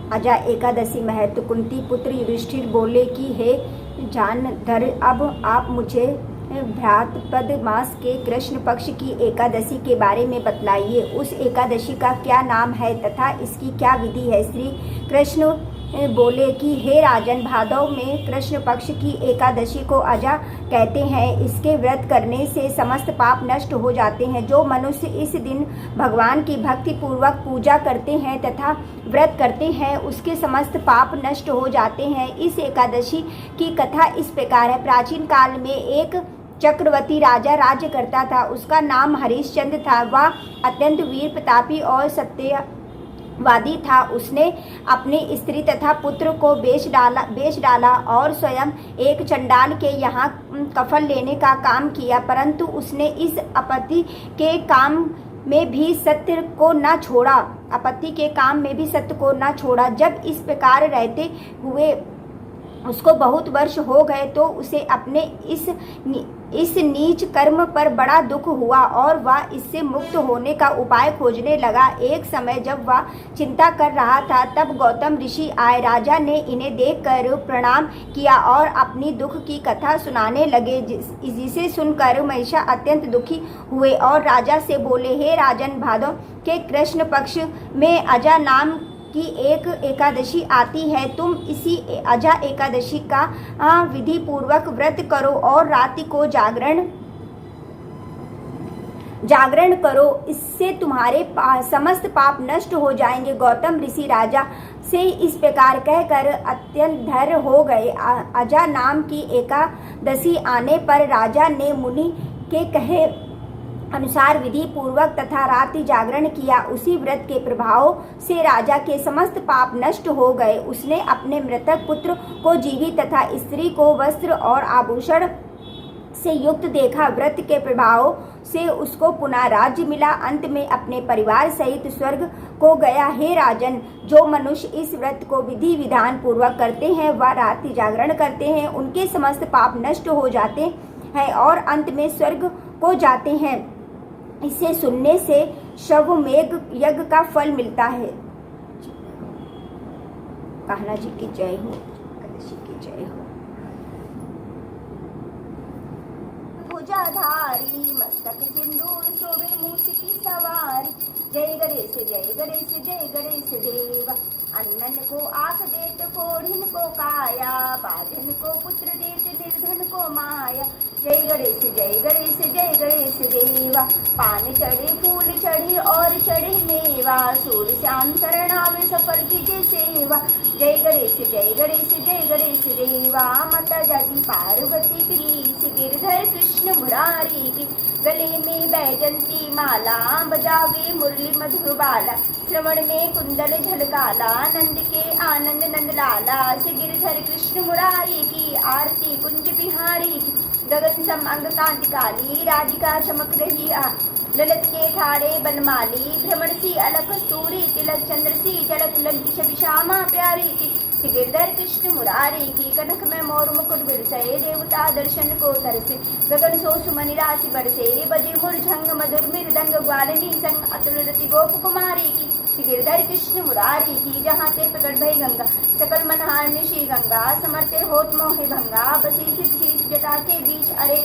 अजा एकादशी महत्व। कुंती पुत्र युधिष्ठिर बोले कि हे जानधर, अब आप मुझे भ्रातृपद मास के कृष्ण पक्ष की एकादशी के बारे में बतलाइए। उस एकादशी का क्या नाम है तथा इसकी क्या विधि है। श्री कृष्ण बोले कि हे राजन, भादव में कृष्ण पक्ष की एकादशी को अजा कहते हैं। इसके व्रत करने से समस्त पाप नष्ट हो जाते हैं। जो मनुष्य इस दिन भगवान की भक्ति पूर्वक पूजा करते हैं तथा व्रत करते हैं, उसके समस्त पाप नष्ट हो जाते हैं। इस एकादशी की कथा इस प्रकार है। प्राचीन काल में एक चक्रवर्ती राजा राज्य करता था। उसका नाम हरिश्चंद्र था। वह अत्यंत वीर प्रतापी और सत्यवादी था। उसने अपनी स्त्री तथा पुत्र को बेच डाला और स्वयं एक चंडाल के यहाँ कफल लेने का काम किया। परंतु उसने इस आपत्ति के काम में भी सत्य को न छोड़ा। जब इस प्रकार रहते हुए उसको बहुत वर्ष हो गए तो उसे अपने इस नीच कर्म पर बड़ा दुख हुआ और वह इससे मुक्त होने का उपाय खोजने लगा। एक समय जब वह चिंता कर रहा था, तब गौतम ऋषि आए। राजा ने इन्हें देखकर प्रणाम किया और अपनी दुख की कथा सुनाने लगे, जिसे सुनकर महिषा अत्यंत दुखी हुए और राजा से बोले, हे राजन, भादव के कृष्ण पक्ष में अजा नाम की एक एकादशी आती है। तुम इसी अजा एकादशी का विधि पूर्वक व्रत करो और रात्रि को जागरण करो। इससे तुम्हारे समस्त पाप नष्ट हो जाएंगे। गौतम ऋषि राजा से इस प्रकार कहकर अत्यंत धैर्य हो गए। अजा नाम की एकादशी आने पर राजा ने मुनि के कहे अनुसार विधि पूर्वक तथा रात्रि जागरण किया। उसी व्रत के प्रभाव से राजा के समस्त पाप नष्ट हो गए। उसने अपने मृतक पुत्र को जीवित तथा स्त्री को वस्त्र और आभूषण से युक्त देखा। व्रत के प्रभाव से उसको पुनः राज्य मिला। अंत में अपने परिवार सहित स्वर्ग को गया। हे राजन, जो मनुष्य इस व्रत को विधि विधान पूर्वक करते हैं, वह रात्रि जागरण करते हैं, उनके समस्त पाप नष्ट हो जाते हैं और अंत में स्वर्ग को जाते हैं। इसे सुनने से शवमेघ यज्ञ का फल मिलता है। कान्हा जी की जय हो, एकादशी की जय हो। भुजाधारी मस्तक सिंदूर शोभे मूछ की सवारी। जय गणेश जय गणेश जय गणेश देव। अन्नन को आँख देत कोढ़िन को काया। बाधन को पुत्र देत निर्धन को माया। जय गणेश जय गणेश जय गणेश देवा। पान चढ़े फूल चढ़े और चढ़े मेवा। सूर श्याम शरणावे सफल कीजे सेवा। जय गणेश जय गणेश जय गणेश देवा। माता जाति पार्वती प्रीस गिरधर कृष्ण मुरारी की। गले में बैजंती माला बजावे मुरली मधुर बाला। श्रवण में कुंडल झलकाला नंद के आनंद नंद लाला। से गिरधर कृष्ण मुरारी की आरती कुंज बिहारी की। गगन सम अंग कांति काली राधिका चमक रही ललित के ठाड़े बनमाली। भ्रमण सी अलख स्तूरी तिलक चंद्र सी झलक लंकी छवि श्यामा प्यारी की। गिरधर कृष्ण मुरारी की। कनक में मोर मुकुट बिरसे देवता दर्शन को तरसे। गगन सो सुमनि राशि बरसे बजे मुरझंग मधुर मृदंग ग्वालिनी संग अतुल रति गोप कुमारी की। गिरधर कृष्ण मुरारी की। जहाँ ते प्रकट भई गंगा सकल मनहार श्री गंगा। समर्थे होत मोहे भंगा बसी शीश जटा के बीच अरे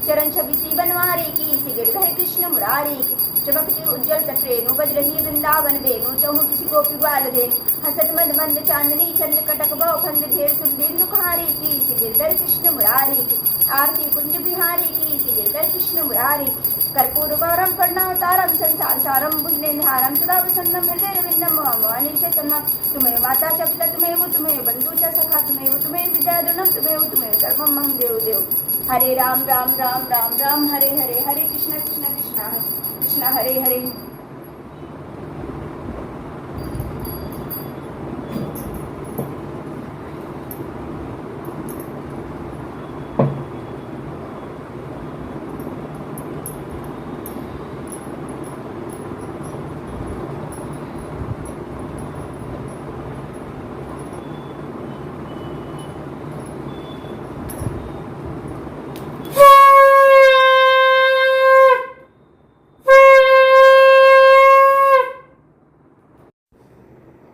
चरण छवि सी बनवारी की। गिरधर कृष्ण मुरारी की। चमकती उज्जवल तट्रेनु बज रही वृंदावन बेनु। चहु किसी गोपी ग्वाल धेनु। हसत मद मंद चांदनी चंद्र कटक बहुखंड ढेर सुंदर दुखारी की। गिरधर कृष्ण मुरारी की। आरती कुंज बिहारी की। गिरधर कृष्ण मुरारी। कर्पूर गौरम कर्णावतारम संसार सारम भुजने निहारम सदा वसंतम हृदय रविंदम मोहनी से तन्ना। तुम्हें माता च पिता तुम्हें बंधु च सखा तुम्हें विद्या दुर्लभ तुम्हें कर्मम मम देव देव। हरे राम राम राम राम राम हरे हरे हरे कृष्ण कृष्ण कृष्ण कृष्ण हरे हरे।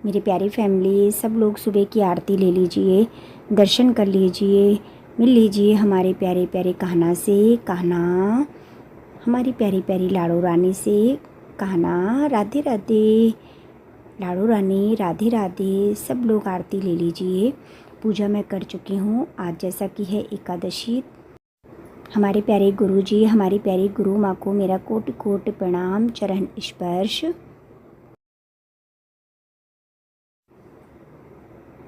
मेरी प्यारी फैमिली, सब लोग सुबह की आरती ले लीजिए, दर्शन कर लीजिए, मिल लीजिए हमारे प्यारे प्यारे कान्हा से। कान्हा हमारी प्यारी प्यारी लाडो रानी से। कान्हा राधे राधे, लाडो रानी राधे राधे। सब लोग आरती ले लीजिए। पूजा मैं कर चुकी हूँ। आज जैसा कि है एकादशी, हमारे प्यारे गुरु जी, हमारी प्यारी गुरु माँ को मेरा कोटि कोटि प्रणाम, चरण स्पर्श।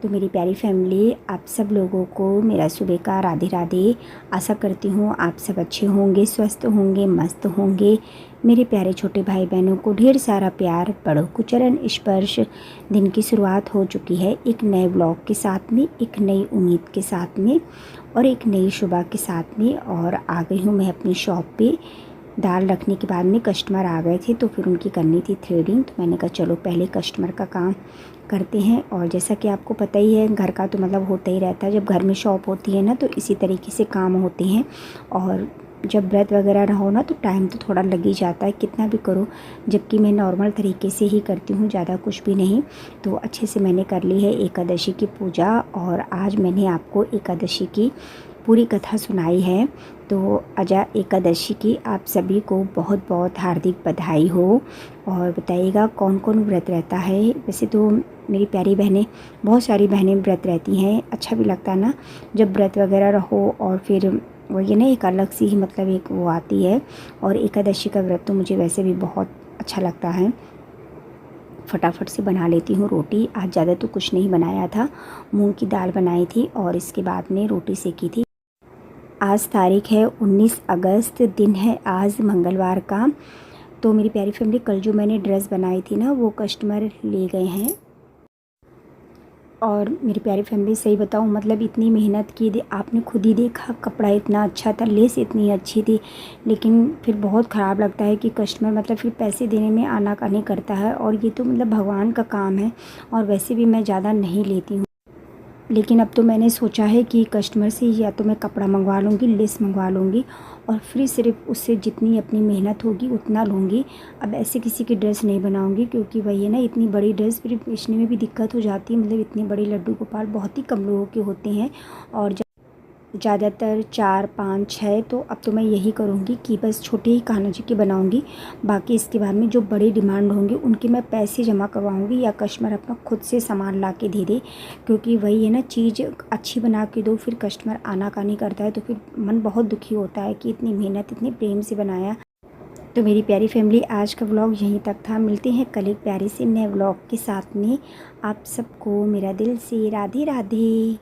तो मेरी प्यारी फैमिली, आप सब लोगों को मेरा सुबह का राधे राधे। आशा करती हूँ आप सब अच्छे होंगे, स्वस्थ होंगे, मस्त होंगे। मेरे प्यारे छोटे भाई बहनों को ढेर सारा प्यार, बड़ों को चरण स्पर्श। दिन की शुरुआत हो चुकी है एक नए ब्लॉग के साथ में, एक नई उम्मीद के साथ में और एक नई सुबह के साथ में। और आ गई हूँ मैं अपनी शॉप पे। दाल रखने के बाद में कस्टमर आ गए थे तो फिर उनकी करनी थी थ्रेडिंग। तो मैंने कहा चलो पहले कस्टमर का काम करते हैं। और जैसा कि आपको पता ही है, घर का तो मतलब होता ही रहता है। जब घर में शॉप होती है ना तो इसी तरीके से काम होते हैं। और जब व्रत वगैरह ना हो ना तो टाइम तो थोड़ा लग ही जाता है, कितना भी करो। जबकि मैं नॉर्मल तरीके से ही करती हूँ, ज़्यादा कुछ भी नहीं। तो अच्छे से मैंने कर ली है एकादशी की पूजा। और आज मैंने आपको एकादशी की पूरी कथा सुनाई है। तो अजा एकादशी की आप सभी को बहुत बहुत हार्दिक बधाई हो। और बताइएगा कौन कौन व्रत रहता है। वैसे तो मेरी प्यारी बहनें, बहुत सारी बहनें व्रत रहती हैं। अच्छा भी लगता है ना जब व्रत वगैरह रहो। और फिर वो ये ना एक अलग सी ही मतलब एक वो आती है। और एकादशी का व्रत तो मुझे वैसे भी बहुत अच्छा लगता है। फटाफट से बना लेती हूँ रोटी। आज ज़्यादा तो कुछ नहीं बनाया था, मूंग की दाल बनाई थी और इसके बाद में रोटी सेकी थी। आज तारीख है 19 अगस्त, दिन है आज मंगलवार का। तो मेरी प्यारी फैमिली, कल जो मैंने ड्रेस बनाई थी ना वो कस्टमर ले गए हैं। और मेरी प्यारी फैमिली, सही बताऊँ मतलब इतनी मेहनत की, आपने खुद ही देखा कपड़ा इतना अच्छा था, लेस इतनी अच्छी थी, लेकिन फिर बहुत ख़राब लगता है कि कस्टमर मतलब फिर पैसे देने में आनाकानी करता है। और ये तो मतलब भगवान का काम है। और वैसे भी मैं ज़्यादा नहीं लेती हूँ, लेकिन अब तो मैंने सोचा है कि कस्टमर से या तो मैं कपड़ा मंगवा लूँगी, लेस मंगवा लूँगी और फिर सिर्फ उससे जितनी अपनी मेहनत होगी उतना लूँगी। अब ऐसे किसी की ड्रेस नहीं बनाऊँगी, क्योंकि वही है ना, इतनी बड़ी ड्रेस फिर बेचने में भी दिक्कत हो जाती है। मतलब इतने बड़े लड्डू गोपाल बहुत ही कम लोगों के होते हैं और ज़्यादातर 4, 5, 6। तो अब तो मैं यही करूँगी कि बस छोटे ही कान्हा जी की बनाऊँगी। बाकी इसके बाद में जो बड़ी डिमांड होंगी उनके मैं पैसे जमा करवाऊँगी या कस्टमर अपना खुद से सामान ला के दे दे। क्योंकि वही है ना, चीज़ अच्छी बना के दो फिर कस्टमर आनाकानी करता है तो फिर मन बहुत दुखी होता है कि इतनी मेहनत इतने प्रेम से बनाया। तो मेरी प्यारी फैमिली, आज का व्लॉग यहीं तक था। मिलते हैं कल एक प्यारे से नए व्लॉग के साथ में। आप सबको मेरा दिल से राधे राधे।